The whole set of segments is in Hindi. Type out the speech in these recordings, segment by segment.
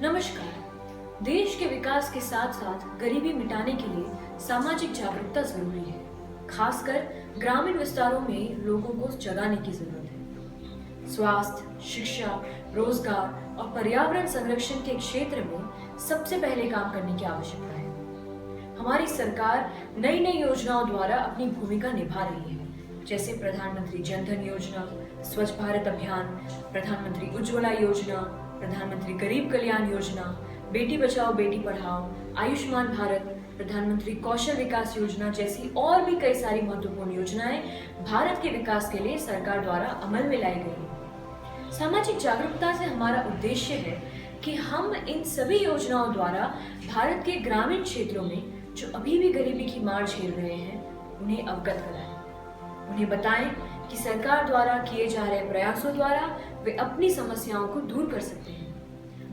नमस्कार। देश के विकास के साथ साथ गरीबी मिटाने के लिए सामाजिक जागरूकता जरूरी है। खासकर ग्रामीण विस्तारों में लोगों को जगाने की जरूरत है। स्वास्थ्य, शिक्षा, रोजगार और पर्यावरण संरक्षण के क्षेत्र में सबसे पहले काम करने की आवश्यकता है। हमारी सरकार नई नई योजनाओं द्वारा अपनी भूमिका निभा रही है, जैसे प्रधानमंत्री जन धन योजना, स्वच्छ भारत अभियान, प्रधानमंत्री उज्ज्वला योजना, प्रधानमंत्री गरीब कल्याण योजना, बेटी बचाओ बेटी पढ़ाओ, आयुष्मान भारत, प्रधानमंत्री कौशल विकास योजना जैसी और भी कई सारी महत्वपूर्ण योजनाएं भारत के विकास के लिए सरकार द्वारा अमल में लाई गई हैं। सामाजिक जागरूकता से हमारा उद्देश्य है कि हम इन सभी योजनाओं द्वारा भारत के ग्रामीण क्षेत्रों में जो अभी भी गरीबी की मार झेल रहे हैं उन्हें अवगत कराएं। उन्हें बताएं कि सरकार द्वारा किए जा रहे प्रयासों द्वारा वे अपनी समस्याओं को दूर कर सकते हैं।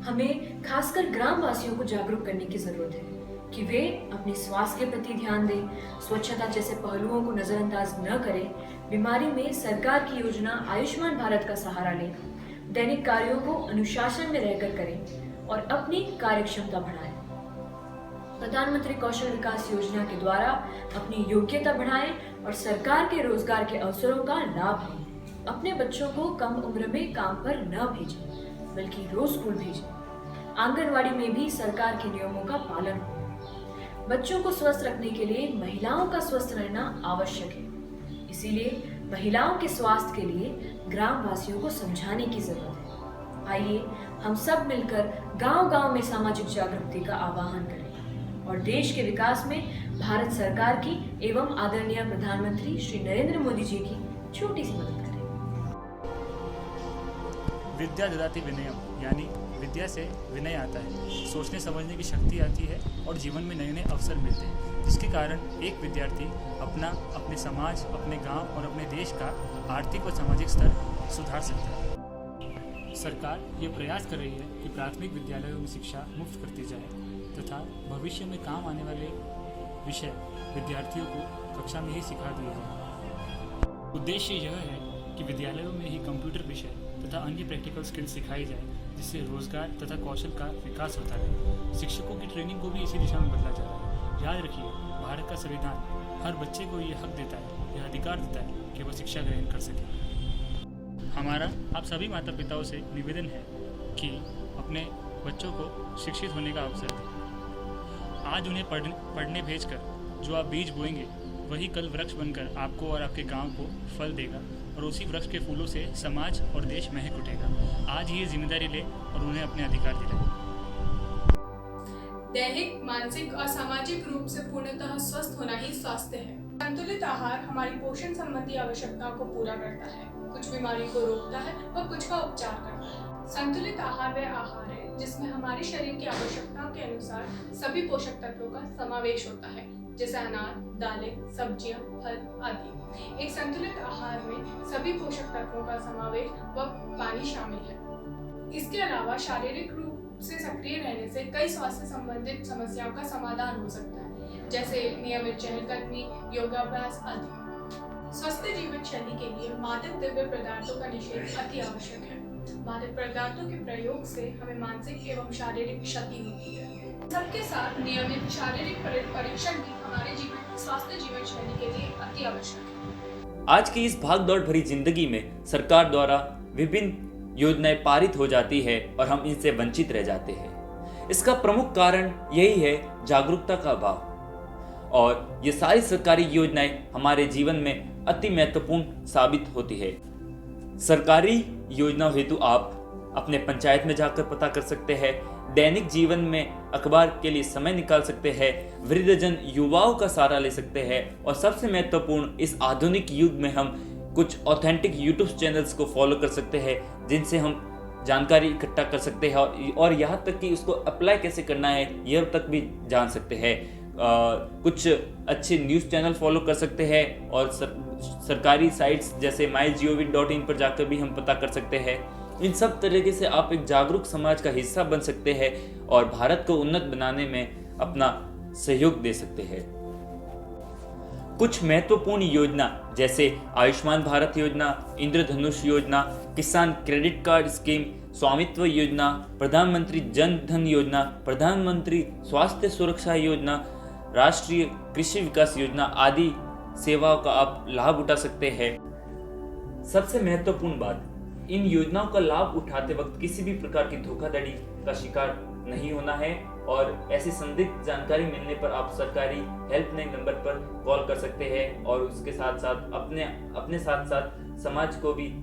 हमें खासकर ग्राम वासियों को जागरूक करने की जरूरत है कि वे अपने स्वास्थ्य के प्रति ध्यान दें, स्वच्छता जैसे पहलुओं को नजरअंदाज न करें, बीमारी में सरकार की योजना आयुष्मान भारत का सहारा लें, दैनिक कार्यों को अनुशासन में रहकर करें और अपनी कार्यक्षमता बढ़ाएं। प्रधानमंत्री कौशल विकास योजना के द्वारा अपनी योग्यता बढ़ाएं और सरकार के रोजगार के अवसरों का लाभ लें। अपने बच्चों को कम उम्र में काम पर न भेजें, बल्कि रोज स्कूल भेजें। आंगनवाड़ी में भी सरकार के नियमों का पालन हो। बच्चों को स्वस्थ रखने के लिए महिलाओं का स्वस्थ रहना आवश्यक है, इसीलिए महिलाओं के स्वास्थ्य के लिए ग्राम वासियों को समझाने की जरूरत है। आइए हम सब मिलकर गांव-गांव में सामाजिक जागृति का आह्वान करें और देश के विकास में भारत सरकार की एवं आदरणीय प्रधानमंत्री श्री नरेंद्र मोदी जी की छोटी सी मदद करें। विद्या ददाति विनयम, यानी विद्या से विनय आता है, सोचने समझने की शक्ति आती है और जीवन में नए नए अवसर मिलते हैं, जिसके कारण एक विद्यार्थी अपने समाज, अपने गांव और अपने देश का आर्थिक और सामाजिक स्तर सुधार सकता है। सरकार ये प्रयास कर रही है कि प्राथमिक विद्यालयों में शिक्षा मुफ्त करती जाए तथा भविष्य में काम आने वाले विषय विद्यार्थियों को कक्षा में ही सिखा दिए जाएं। उद्देश्य यह है कि विद्यालयों में ही कंप्यूटर विषय तथा अन्य प्रैक्टिकल स्किल्स सिखाई जाए, जिससे रोजगार तथा कौशल का विकास होता है। शिक्षकों की ट्रेनिंग को भी इसी दिशा में बदला जा रहा है। याद रखिए, भारत का संविधान हर बच्चे को ये हक देता है, यह अधिकार देता है कि वह शिक्षा ग्रहण कर सके। हमारा आप सभी माता पिताओं से निवेदन है कि अपने बच्चों को शिक्षित होने का अवसर दें। आज उन्हें पढ़ने भेजकर जो आप बीज बोएंगे वही कल वृक्ष बनकर आपको और आपके गांव को फल देगा और उसी वृक्ष के फूलों से समाज और देश महक उठेगा। आज ही ये जिम्मेदारी लें और उन्हें अपने अधिकार दिलाएं। दैहिक, मानसिक और सामाजिक रूप से पूर्णतः स्वस्थ होना ही स्वास्थ्य है। संतुलित आहार हमारी पोषण संबंधी आवश्यकताओं को पूरा करता है, कुछ बीमारियों को रोकता है और कुछ का उपचार करता है। संतुलित आहार वह आहार है जिसमें हमारे शरीर की आवश्यकताओं के अनुसार सभी पोषक तत्वों का समावेश होता है, जैसे अनाज, दालें, सब्जियां, फल आदि। एक संतुलित आहार में सभी पोषक तत्वों का समावेश व पानी शामिल है। इसके अलावा शारीरिक रूप से सक्रिय रहने से कई स्वास्थ्य संबंधित समस्याओं का समाधान हो सकता है, जैसे नियमित चहलकदमी, योगाभ्यास आदि। स्वस्थ जीवन शैली के लिए मादक द्रव्य पदार्थों का निषेध अति आवश्यक है। मादक पदार्थों के प्रयोग से हमें मानसिक एवं शारीरिक क्षति होती है। सबके साथ नियमित शारीरिक परीक्षण भी हमारे स्वास्थ्य जीवन शैली के लिए अति आवश्यक है। आज की इस भागदौड़ भरी जिंदगी में सरकार द्वारा विभिन्न योजनाएं पारित हो जाती है और हम इनसे वंचित रह जाते हैं। इसका प्रमुख कारण यही है जागरूकता का अभाव, और ये सारी सरकारी योजनाएं हमारे जीवन में अति महत्वपूर्ण साबित होती है। सरकारी योजनाओं हेतु आप अपने पंचायत में जाकर पता कर सकते हैं, दैनिक जीवन में अखबार के लिए समय निकाल सकते हैं, वृद्धजन युवाओं का सहारा ले सकते हैं और सबसे महत्वपूर्ण, इस आधुनिक युग में हम कुछ ऑथेंटिक यूट्यूब चैनल्स को फॉलो कर सकते हैं, जिनसे हम जानकारी इकट्ठा कर सकते हैं और यहाँ तक कि उसको अप्लाई कैसे करना है यह तक भी जान सकते हैं। कुछ अच्छे न्यूज़ चैनल फॉलो कर सकते हैं और सरकारी साइट्स जैसे mygov.in पर जाकर भी हम पता कर सकते हैं। इन सब तरीके से आप एक जागरूक समाज का हिस्सा बन सकते हैं और भारत को उन्नत बनाने में अपना सहयोग दे सकते हैं। कुछ महत्वपूर्ण योजना जैसे आयुष्मान भारत योजना, इंद्रधनुष योजना, किसान क्रेडिट कार्ड स्कीम स्वामित्व योजना, प्रधानमंत्री जन धन योजना, प्रधानमंत्री स्वास्थ्य सुरक्षा योजना, राष्ट्रीय कृषि विकास योजना आदि सेवाओं का आप लाभ उठा सकते हैं। सबसे महत्वपूर्ण बात, इन योजनाओं का लाभ उठाते वक्त किसी भी प्रकार की धोखाधड़ी का शिकार नहीं होना है और ऐसी संदिग्ध जानकारी मिलने पर आप सरकारी हेल्पलाइन नंबर पर कॉल कर सकते हैं और उसके साथ साथ अपने साथ साथ समाज को भी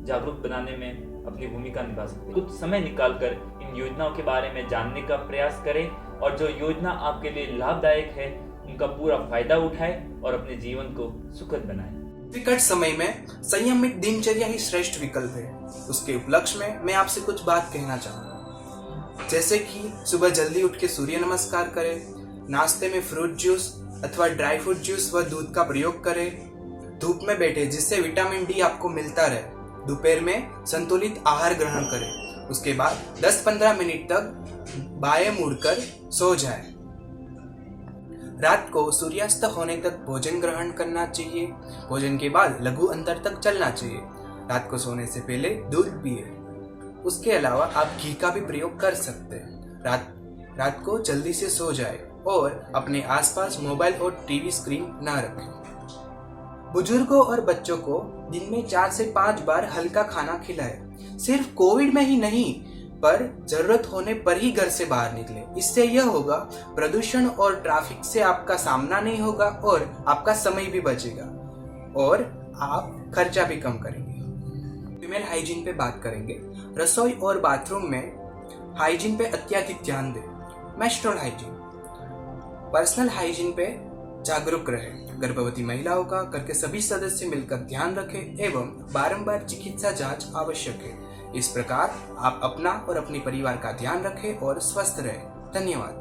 जागरूक बनाने में अपनी भूमिका निभा सकते हैं। कुछ समय निकालकर इन योजनाओं के बारे में जानने का प्रयास करें और जो योजना आपके लिए लाभदायक है उनका पूरा फायदा उठाएं और अपने जीवन को सुखद बनाएं। विकट समय में संयमित दिनचर्या ही श्रेष्ठ विकल्प है। उसके उपलक्ष्य में मैं आपसे कुछ बात कहना चाहूँगा, जैसे कि सुबह जल्दी उठ के सूर्य नमस्कार करें, नाश्ते में फ्रूट जूस अथवा ड्राई फ्रूट जूस व दूध का प्रयोग करें, धूप में बैठे जिससे विटामिन डी आपको मिलता रहे, दोपहर में संतुलित आहार ग्रहण करें, उसके बाद 10-15 मिनट तक बाएं मुड़कर सो जाए, रात को सूर्यास्त होने तक भोजन ग्रहण करना चाहिए, भोजन के बाद लघु अंतर तक चलना चाहिए, रात को सोने से पहले दूध पिए। उसके अलावा आप घी का भी प्रयोग कर सकते हैं। रात को जल्दी से सो जाए और अपने आसपास मोबाइल और टीवी स्क्रीन ना रखें। बुजुर्गों और बच्चों को दिन में 4 से 5 बार हल्का खाना खिलाएं। सिर्फ कोविड में ही नहीं पर जरूरत होने पर ही घर से बाहर निकले। इससे यह होगा, प्रदूषण और ट्रैफिक से आपका सामना नहीं होगा और आपका समय भी बचेगा और आप खर्चा भी कम करेंगे। फीमेल हाइजीन पे बात करेंगे। रसोई और बाथरूम में हाइजीन पे अत्यधिक ध्यान दें। मेंस्ट्रुअल हाइजीन, पर्सनल हाइजीन पे जागरूक रहें। गर्भवती महिलाओं का घर के सभी सदस्य मिलकर ध्यान रखें एवं बारंबार चिकित्सा जांच आवश्यक है। इस प्रकार आप अपना और अपने परिवार का ध्यान रखें और स्वस्थ रहें। धन्यवाद।